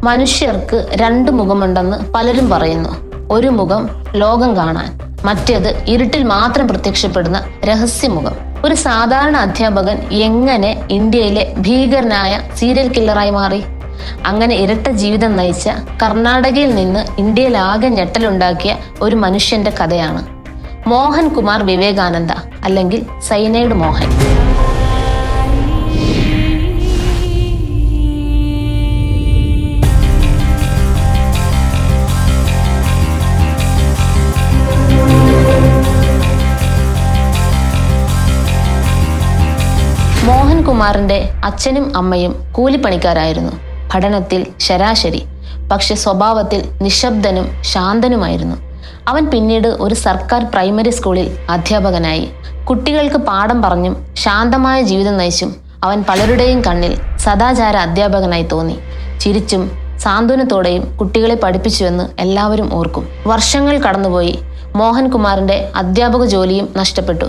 മനുഷ്യർക്ക് രണ്ട് മുഖമുണ്ടെന്ന് പലരും പറയുന്നു. ഒരു മുഖം ലോകം കാണാൻ, മറ്റേത് ഇരുട്ടിൽ മാത്രം പ്രത്യക്ഷപ്പെടുന്ന രഹസ്യമുഖം. ഒരു സാധാരണ അധ്യാപകൻ എങ്ങനെ ഇന്ത്യയിലെ ഭീകരനായ സീരിയൽ കില്ലറായി മാറി? അങ്ങനെ ഇരട്ട ജീവിതം നയിച്ച കർണാടകയിൽ നിന്ന് ഇന്ത്യയിലാകെ ഞെട്ടലുണ്ടാക്കിയ ഒരു മനുഷ്യന്റെ കഥയാണ് മോഹൻ കുമാർ വിവേകാനന്ദ, അല്ലെങ്കിൽ സൈനൈഡ് മോഹൻ. മോഹൻകുമാറിന്റെ അച്ഛനും അമ്മയും കൂലിപ്പണിക്കാരായിരുന്നു. പഠനത്തിൽ ശരാശരി, പക്ഷെ സ്വഭാവത്തിൽ നിശബ്ദനും ശാന്തനുമായിരുന്നു. അവൻ പിന്നീട് ഒരു സർക്കാർ പ്രൈമറി സ്കൂളിൽ അധ്യാപകനായി. കുട്ടികൾക്ക് പാഠം പറഞ്ഞും ശാന്തമായ ജീവിതം നയിച്ചും അവൻ പലരുടെയും കണ്ണിൽ സദാചാര അധ്യാപകനായി തോന്നി. ചിരിച്ചും സാന്ത്വനത്തോടെയും കുട്ടികളെ പഠിപ്പിച്ചുവെന്ന് എല്ലാവരും ഓർക്കും. വർഷങ്ങൾ കടന്നുപോയി. മോഹൻകുമാറിന്റെ അധ്യാപക ജോലിയും നഷ്ടപ്പെട്ടു.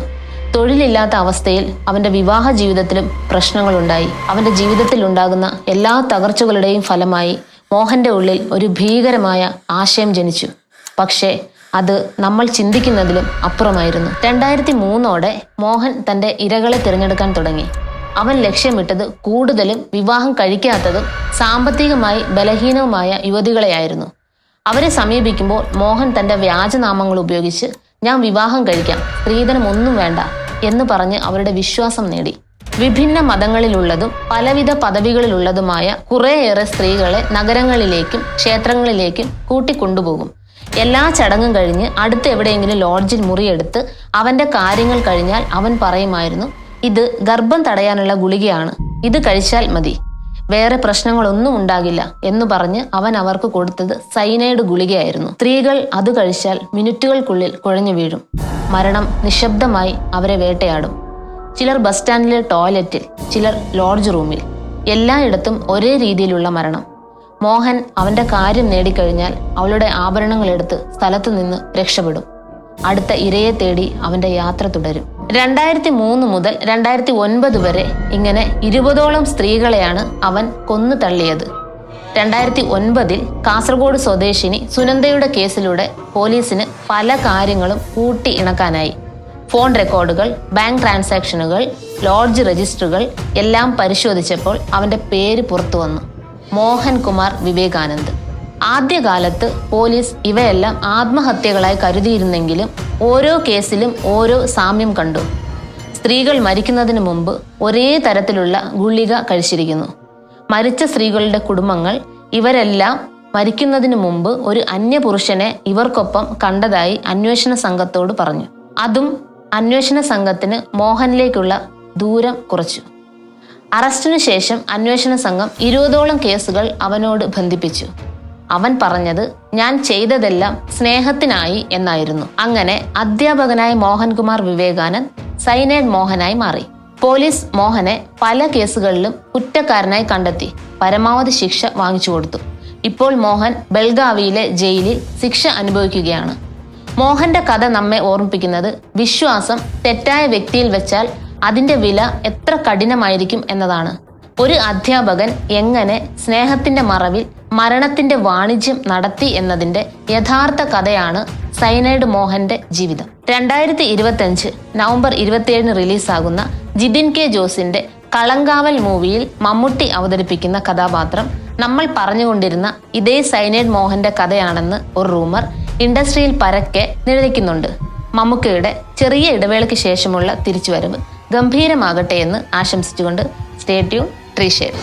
തൊഴിലില്ലാത്ത അവസ്ഥയിൽ അവന്റെ വിവാഹ ജീവിതത്തിലും പ്രശ്നങ്ങളുണ്ടായി. അവന്റെ ജീവിതത്തിൽ ഉണ്ടാകുന്ന എല്ലാ തകർച്ചകളുടെയും ഫലമായി മോഹന്റെ ഉള്ളിൽ ഒരു ഭീകരമായ ആശയം ജനിച്ചു. പക്ഷേ അത് നമ്മൾ ചിന്തിക്കുന്നതിലും അപ്പുറമായിരുന്നു. 2003 മോഹൻ തന്റെ ഇരകളെ തിരഞ്ഞെടുക്കാൻ തുടങ്ങി. അവൻ ലക്ഷ്യമിട്ടത് കൂടുതലും വിവാഹം കഴിക്കാത്തതും സാമ്പത്തികമായി ബലഹീനവുമായ യുവതികളെയായിരുന്നു. അവരെ സമീപിക്കുമ്പോൾ മോഹൻ തന്റെ വ്യാജനാമങ്ങൾ ഉപയോഗിച്ച് "ഞാൻ വിവാഹം കഴിക്കാം, സ്ത്രീധനം ഒന്നും വേണ്ട" എന്ന് പറഞ്ഞ് അവരുടെ വിശ്വാസം നേടി. വിഭിന്ന മതങ്ങളിലുള്ളതും പലവിധ പദവികളിലുള്ളതുമായ കുറേയേറെ സ്ത്രീകളെ നഗരങ്ങളിലേക്കും ക്ഷേത്രങ്ങളിലേക്കും കൂട്ടിക്കൊണ്ടുപോകും. എല്ലാ ചടങ്ങും കഴിഞ്ഞ് അടുത്ത് എവിടെയെങ്കിലും ലോഡ്ജിൽ മുറിയെടുത്ത് അവന്റെ കാര്യങ്ങൾ കഴിഞ്ഞാൽ അവൻ പറയുമായിരുന്നു, "ഇത് ഗർഭം തടയാനുള്ള ഗുളികയാണ്, ഇത് കഴിച്ചാൽ മതി, വേറെ പ്രശ്നങ്ങളൊന്നും ഉണ്ടാകില്ല" എന്ന് പറഞ്ഞ് അവൻ അവർക്ക് കൊടുത്തത് സൈനൈഡ് ഗുളികയായിരുന്നു. സ്ത്രീകൾ അത് കഴിച്ചാൽ മിനിറ്റുകൾക്കുള്ളിൽ കുഴഞ്ഞു വീഴും. മരണം നിശബ്ദമായി അവരെ വേട്ടയാടും. ചിലർ ബസ് സ്റ്റാൻഡിലെ ടോയ്ലറ്റിൽ, ചിലർ ലോഡ്ജ് റൂമിൽ. എല്ലായിടത്തും ഒരേ രീതിയിലുള്ള മരണം. മോഹൻ അവന്റെ കാര്യം നേടിക്കഴിഞ്ഞാൽ അവളുടെ ആഭരണങ്ങൾ എടുത്ത് സ്ഥലത്തു നിന്ന് രക്ഷപ്പെടും. അടുത്ത ഇരയെ തേടി അവന്റെ യാത്ര തുടരും. 2003 മുതൽ 2009 വരെ ഇങ്ങനെ 20ഓളം സ്ത്രീകളെയാണ് അവൻ കൊന്നു തള്ളിയത്. 2009 കാസർഗോഡ് സ്വദേശിനി സുനന്ദയുടെ കേസിലൂടെ പോലീസിന് പല കാര്യങ്ങളും കൂട്ടി ഇണക്കാനായി. ഫോൺ റെക്കോർഡുകൾ, ബാങ്ക് ട്രാൻസാക്ഷനുകൾ, ലോഡ്ജ് രജിസ്റ്ററുകൾ എല്ലാം പരിശോധിച്ചപ്പോൾ അവന്റെ പേര് പുറത്തു വന്നു: മോഹൻ കുമാർ വിവേകാനന്ദ്. ആദ്യകാലത്ത് പോലീസ് ഇവയെല്ലാം ആത്മഹത്യകളായി കരുതിയിരുന്നെങ്കിലും ഓരോ കേസിലും ഓരോ സാമ്യം കണ്ടു. സ്ത്രീകൾ മരിക്കുന്നതിന് മുമ്പ് ഒരേ തരത്തിലുള്ള ഗുളിക കഴിച്ചിരിക്കുന്നു. മരിച്ച സ്ത്രീകളുടെ കുടുംബങ്ങൾ ഇവരെല്ലാം മരിക്കുന്നതിന് മുമ്പ് ഒരു അന്യപുരുഷനെ ഇവർക്കൊപ്പം കണ്ടതായി അന്വേഷണ സംഘത്തോട് പറഞ്ഞു. അതും അന്വേഷണ സംഘത്തിന് മോഹനിലേക്കുള്ള ദൂരം കുറച്ചു. അറസ്റ്റിനു ശേഷം അന്വേഷണ സംഘം 20ഓളം കേസുകൾ അവനോട് ബന്ധിപ്പിച്ചു. അവൻ പറഞ്ഞത് "ഞാൻ ചെയ്തതെല്ലാം സ്നേഹത്തിനായി" എന്നായിരുന്നു. അങ്ങനെ അധ്യാപകനായ മോഹൻകുമാർ വിവേകാനന്ദ് സൈനൈഡ് മോഹനായി മാറി. പോലീസ് മോഹനെ പല കേസുകളിലും കുറ്റക്കാരനായി കണ്ടെത്തി പരമാവധി ശിക്ഷ വാങ്ങിച്ചു കൊടുത്തു. ഇപ്പോൾ മോഹൻ ബെൽഗാവിയിലെ ജയിലിൽ ശിക്ഷ അനുഭവിക്കുകയാണ്. മോഹന്റെ കഥ നമ്മെ ഓർമ്മിപ്പിക്കുന്നത് വിശ്വാസം തെറ്റായ വ്യക്തിയിൽ വെച്ചാൽ അതിന്റെ വില എത്ര കഠിനമായിരിക്കും എന്നതാണ്. ഒരു അധ്യാപകൻ എങ്ങനെ സ്നേഹത്തിന്റെ മറവിൽ മരണത്തിന്റെ വാണിജ്യം നടത്തി എന്നതിന്റെ യഥാർത്ഥ കഥയാണ് സൈനൈഡ് മോഹന്റെ ജീവിതം. 2025 നവംബർ 27 റിലീസാകുന്ന ജിതിൻ കെ ജോസിന്റെ കളങ്കാവൽ മൂവിയിൽ മമ്മൂട്ടി അവതരിപ്പിക്കുന്ന കഥാപാത്രം നമ്മൾ പറഞ്ഞുകൊണ്ടിരുന്ന ഇതേ സൈനൈഡ് മോഹന്റെ കഥയാണെന്ന് ഒരു റൂമർ ഇൻഡസ്ട്രിയിൽ പരക്കെ നിഴലിക്കുന്നുണ്ട്. മമ്മൂക്കയുടെ ചെറിയ ഇടവേളയ്ക്ക് ശേഷമുള്ള തിരിച്ചുവരവ് ഗംഭീരമാകട്ടെ എന്ന് ആശംസിച്ചുകൊണ്ട് സ്റ്റേ ട്യൂൺ, ട്രീ ഷെയർ.